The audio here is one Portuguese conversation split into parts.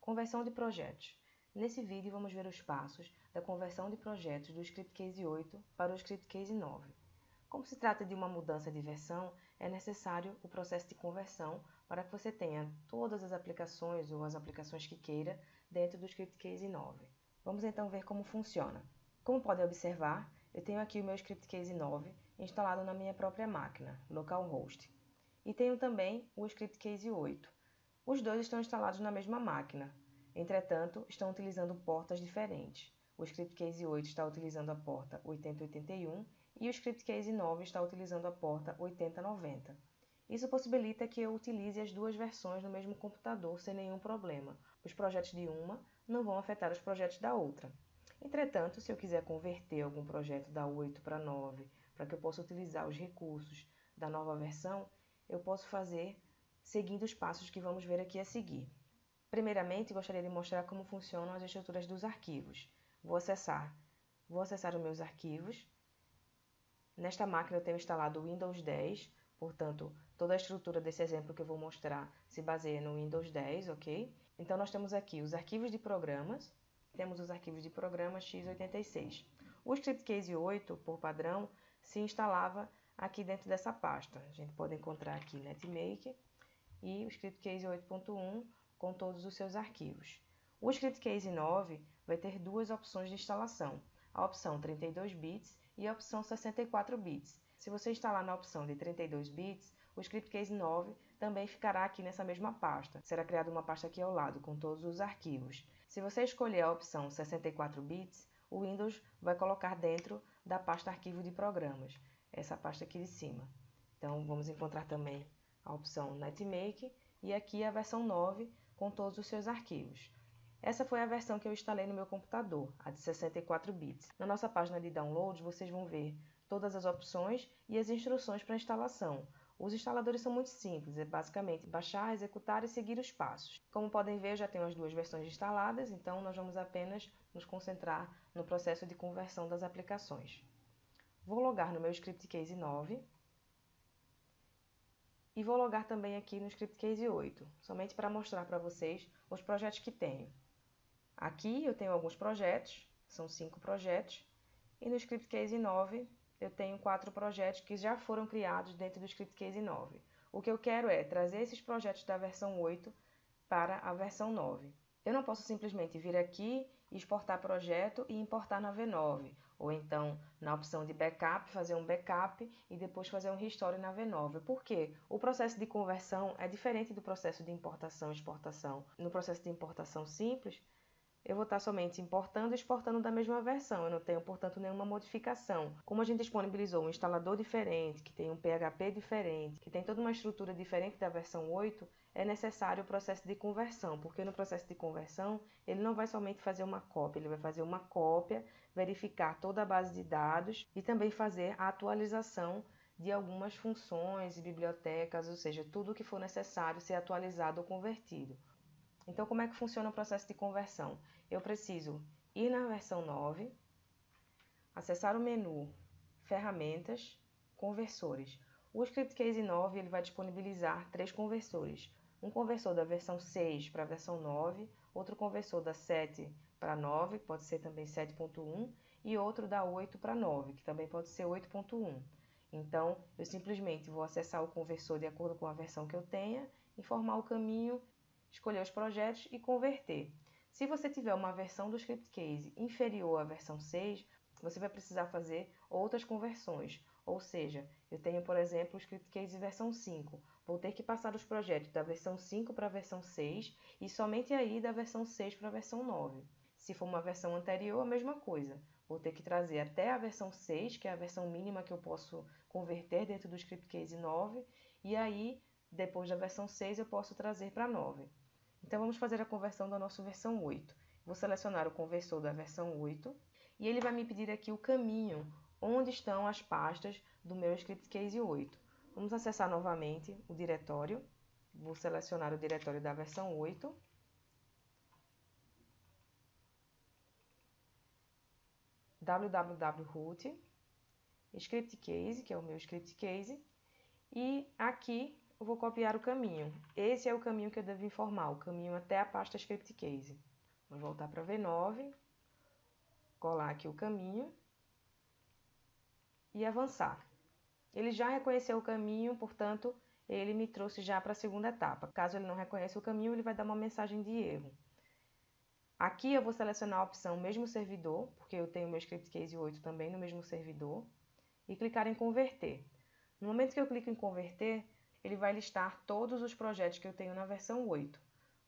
Conversão de projetos. Nesse vídeo vamos ver os passos da conversão de projetos do Script Case 8 para o Script Case 9. Como se trata de uma mudança de versão, é necessário o processo de conversão para que você tenha todas as aplicações ou as aplicações que queira dentro do Script Case 9. Vamos então ver como funciona. Como podem observar, eu tenho aqui o meu Script Case 9 instalado na minha própria máquina, localhost. E tenho também o Script Case 8. Os dois estão instalados na mesma máquina, entretanto, estão utilizando portas diferentes. O Script Case 8 está utilizando a porta 8081 e o Script Case 9 está utilizando a porta 8090. Isso possibilita que eu utilize as duas versões no mesmo computador sem nenhum problema. Os projetos de uma não vão afetar os projetos da outra. Entretanto, se eu quiser converter algum projeto da 8 para 9, para que eu possa utilizar os recursos da nova versão, eu posso fazer seguindo os passos que vamos ver aqui a seguir. Primeiramente, gostaria de mostrar como funcionam as estruturas dos arquivos. Vou acessar os meus arquivos. Nesta máquina eu tenho instalado o Windows 10, portanto, toda a estrutura desse exemplo que eu vou mostrar se baseia no Windows 10, ok? Então, nós temos aqui os arquivos de programas, temos os arquivos de programa x86. O Script Case 8, por padrão, se instalava aqui dentro dessa pasta. A gente pode encontrar aqui NetMake e o Script Case 8.1 com todos os seus arquivos. O Script Case 9 vai ter duas opções de instalação, a opção 32 bits e a opção 64 bits. Se você instalar na opção de 32 bits, o Script Case 9 também ficará aqui nessa mesma pasta. Será criada uma pasta aqui ao lado com todos os arquivos. Se você escolher a opção 64 bits, o Windows vai colocar dentro da pasta arquivo de programas, essa pasta aqui de cima. Então, vamos encontrar também a opção NetMake e aqui a versão 9 com todos os seus arquivos. Essa foi a versão que eu instalei no meu computador, a de 64 bits. Na nossa página de downloads vocês vão ver todas as opções e as instruções para instalação. Os instaladores são muito simples, é basicamente baixar, executar e seguir os passos. Como podem ver, eu já tenho as duas versões instaladas, então nós vamos apenas nos concentrar no processo de conversão das aplicações. Vou logar no meu Script Case 9. E vou logar também aqui no Script Case 8, somente para mostrar para vocês os projetos que tenho. Aqui eu tenho alguns projetos, são 5 projetos, e no Script Case 9 eu tenho 4 projetos que já foram criados dentro do Script Case 9. O que eu quero é trazer esses projetos da versão 8 para a versão 9. Eu não posso simplesmente vir aqui, exportar projeto e importar na V9, ou então na opção de backup, fazer um backup e depois fazer um restore na V9. Por quê? O processo de conversão é diferente do processo de importação e exportação. No processo de importação simples, eu vou estar somente importando e exportando da mesma versão, eu não tenho, portanto, nenhuma modificação. Como a gente disponibilizou um instalador diferente, que tem um PHP diferente, que tem toda uma estrutura diferente da versão 8, é necessário o processo de conversão, porque no processo de conversão ele não vai somente fazer uma cópia, ele vai fazer uma cópia, verificar toda a base de dados e também fazer a atualização de algumas funções e bibliotecas, ou seja, tudo o que for necessário ser atualizado ou convertido. Então, como é que funciona o processo de conversão? Eu preciso ir na versão 9, acessar o menu Ferramentas, Conversores. O Script Case 9 ele vai disponibilizar 3 conversores. Um conversor da versão 6 para a versão 9, outro conversor da 7 para 9, pode ser também 7.1, e outro da 8 para 9, que também pode ser 8.1. Então, eu simplesmente vou acessar o conversor de acordo com a versão que eu tenha, informar o caminho, escolher os projetos e converter. Se você tiver uma versão do Script Case inferior à versão 6, você vai precisar fazer outras conversões. Ou seja, eu tenho, por exemplo, o Script Case versão 5. Vou ter que passar os projetos da versão 5 para a versão 6 e somente aí da versão 6 para a versão 9. Se for uma versão anterior, a mesma coisa. Vou ter que trazer até a versão 6, que é a versão mínima que eu posso converter dentro do Script Case 9, e aí, depois da versão 6, eu posso trazer para a 9. Então, vamos fazer a conversão da nossa versão 8. Vou selecionar o conversor da versão 8 e ele vai me pedir aqui o caminho onde estão as pastas do meu Script Case 8. Vamos acessar novamente o diretório. Vou selecionar o diretório da versão 8. www.root, Script Case, que é o meu Script Case. E aqui eu vou copiar o caminho. Esse é o caminho que eu devo informar, o caminho até a pasta Script Case. Vou voltar para V9, colar aqui o caminho e avançar. Ele já reconheceu o caminho, portanto, ele me trouxe já para a segunda etapa. Caso ele não reconheça o caminho, ele vai dar uma mensagem de erro. Aqui eu vou selecionar a opção mesmo servidor, porque eu tenho meu Script Case 8 também no mesmo servidor, e clicar em converter. No momento que eu clico em converter, ele vai listar todos os projetos que eu tenho na versão 8.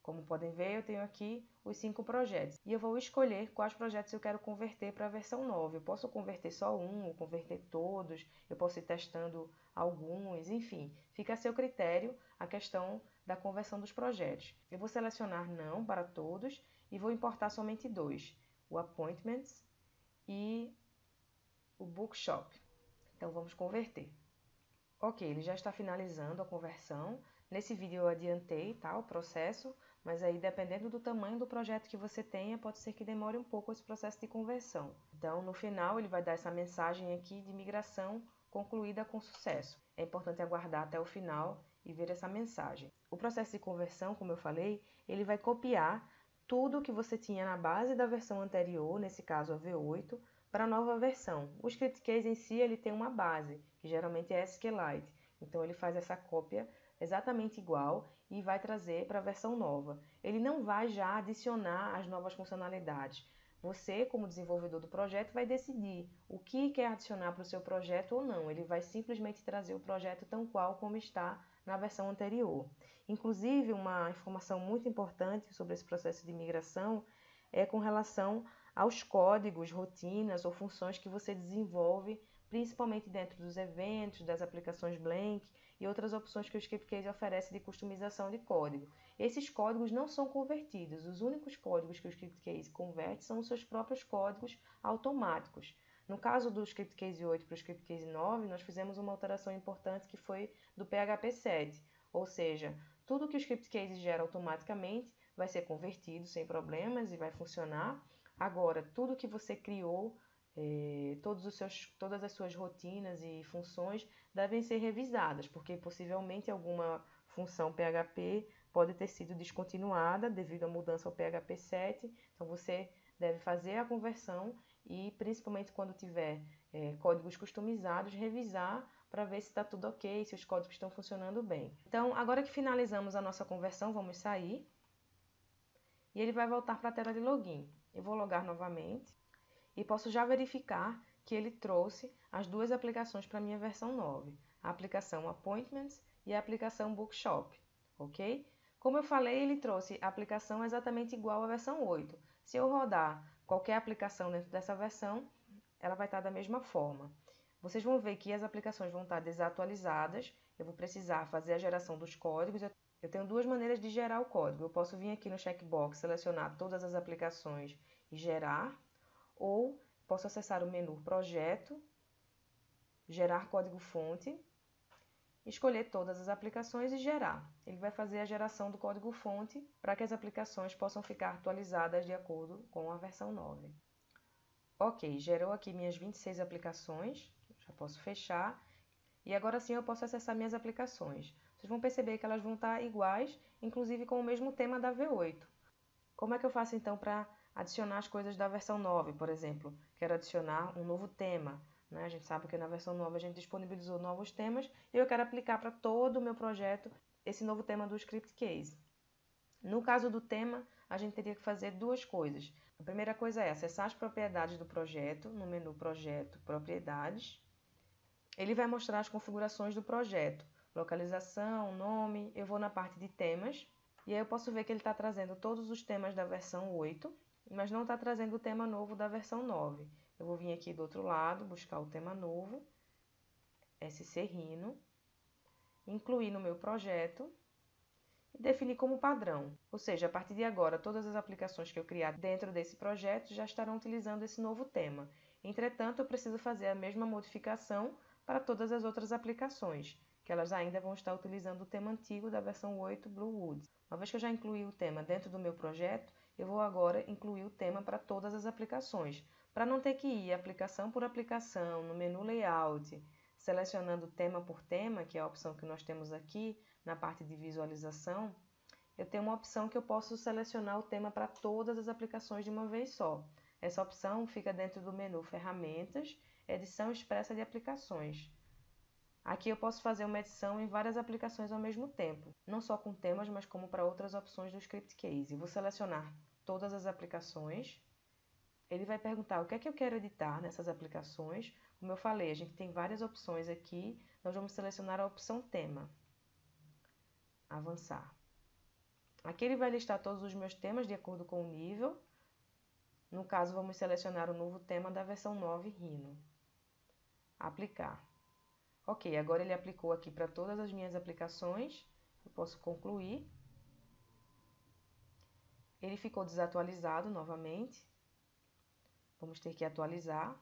Como podem ver, eu tenho aqui os 5 projetos. E eu vou escolher quais projetos eu quero converter para a versão 9. Eu posso converter só um, ou converter todos, eu posso ir testando alguns, enfim. Fica a seu critério a questão da conversão dos projetos. Eu vou selecionar não para todos e vou importar somente dois, o Appointments e o Bookshop. Então vamos converter. Ok, ele já está finalizando a conversão. Nesse vídeo eu adiantei, tá, o processo, mas aí dependendo do tamanho do projeto que você tenha, pode ser que demore um pouco esse processo de conversão. Então, no final, ele vai dar essa mensagem aqui de migração concluída com sucesso. É importante aguardar até o final e ver essa mensagem. O processo de conversão, como eu falei, ele vai copiar tudo que você tinha na base da versão anterior, nesse caso a V8, para a nova versão. O Script Case em si ele tem uma base, que geralmente é SQLite. Então ele faz essa cópia exatamente igual e vai trazer para a versão nova. Ele não vai já adicionar as novas funcionalidades. Você, como desenvolvedor do projeto, vai decidir o que quer adicionar para o seu projeto ou não. Ele vai simplesmente trazer o projeto tão qual como está na versão anterior. Inclusive, uma informação muito importante sobre esse processo de migração é com relação aos códigos, rotinas ou funções que você desenvolve, principalmente dentro dos eventos, das aplicações Blank e outras opções que o Scriptcase oferece de customização de código. Esses códigos não são convertidos, os únicos códigos que o Scriptcase converte são os seus próprios códigos automáticos. No caso do Scriptcase 8 para o Scriptcase 9, nós fizemos uma alteração importante que foi do PHP 7, ou seja, tudo que o Scriptcase gera automaticamente vai ser convertido sem problemas e vai funcionar. Agora, tudo que você criou, todas as suas rotinas e funções devem ser revisadas, porque possivelmente alguma função PHP pode ter sido descontinuada devido à mudança ao PHP 7. Então, você deve fazer a conversão e, principalmente quando tiver códigos customizados, revisar para ver se está tudo ok, se os códigos estão funcionando bem. Então, agora que finalizamos a nossa conversão, vamos sair. E ele vai voltar para a tela de login. Eu vou logar novamente e posso já verificar que ele trouxe as duas aplicações para a minha versão 9, a aplicação Appointments e a aplicação Bookshop, ok? Como eu falei, ele trouxe a aplicação exatamente igual à versão 8. Se eu rodar qualquer aplicação dentro dessa versão, ela vai estar da mesma forma. Vocês vão ver que as aplicações vão estar desatualizadas, eu vou precisar fazer a geração dos códigos. Eu tenho duas maneiras de gerar o código. Eu posso vir aqui no checkbox, selecionar todas as aplicações e gerar, ou posso acessar o menu Projeto, Gerar Código-Fonte, escolher todas as aplicações e gerar. Ele vai fazer a geração do código-fonte para que as aplicações possam ficar atualizadas de acordo com a versão 9. Ok, gerou aqui minhas 26 aplicações, já posso fechar. E agora sim eu posso acessar minhas aplicações. Vocês vão perceber que elas vão estar iguais, inclusive com o mesmo tema da V8. Como é que eu faço então para adicionar as coisas da versão 9, por exemplo? Quero adicionar um novo tema, né? A gente sabe que na versão 9 a gente disponibilizou novos temas e eu quero aplicar para todo o meu projeto esse novo tema do Script Case. No caso do tema, a gente teria que fazer duas coisas. A primeira coisa é acessar as propriedades do projeto, no menu Projeto, Propriedades. Ele vai mostrar as configurações do projeto, localização, nome. Eu vou na parte de temas e aí eu posso ver que ele está trazendo todos os temas da versão 8, mas não está trazendo o tema novo da versão 9. Eu vou vir aqui do outro lado, buscar o tema novo, SC Rhino, incluir no meu projeto e definir como padrão. Ou seja, a partir de agora, todas as aplicações que eu criar dentro desse projeto já estarão utilizando esse novo tema. Entretanto, eu preciso fazer a mesma modificação para todas as outras aplicações, que elas ainda vão estar utilizando o tema antigo da versão 8 Bluewood. Uma vez que eu já incluí o tema dentro do meu projeto, eu vou agora incluir o tema para todas as aplicações, para não ter que ir aplicação por aplicação, no menu Layout, selecionando tema por tema, que é a opção que nós temos aqui, na parte de visualização, eu tenho uma opção que eu posso selecionar o tema para todas as aplicações de uma vez só. Essa opção fica dentro do menu Ferramentas, Edição Expressa de Aplicações. Aqui eu posso fazer uma edição em várias aplicações ao mesmo tempo, não só com temas, mas como para outras opções do Script Case. Vou selecionar todas as aplicações. Ele vai perguntar o que é que eu quero editar nessas aplicações. Como eu falei, a gente tem várias opções aqui. Nós vamos selecionar a opção Tema. Avançar. Aqui ele vai listar todos os meus temas de acordo com o nível. No caso, vamos selecionar o novo tema da versão 9 Rhino. Aplicar. Ok, agora ele aplicou aqui para todas as minhas aplicações. Eu posso concluir. Ele ficou desatualizado novamente. Vamos ter que atualizar.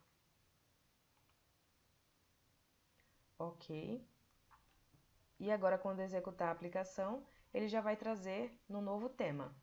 Ok. E agora, quando executar a aplicação, ele já vai trazer no novo tema.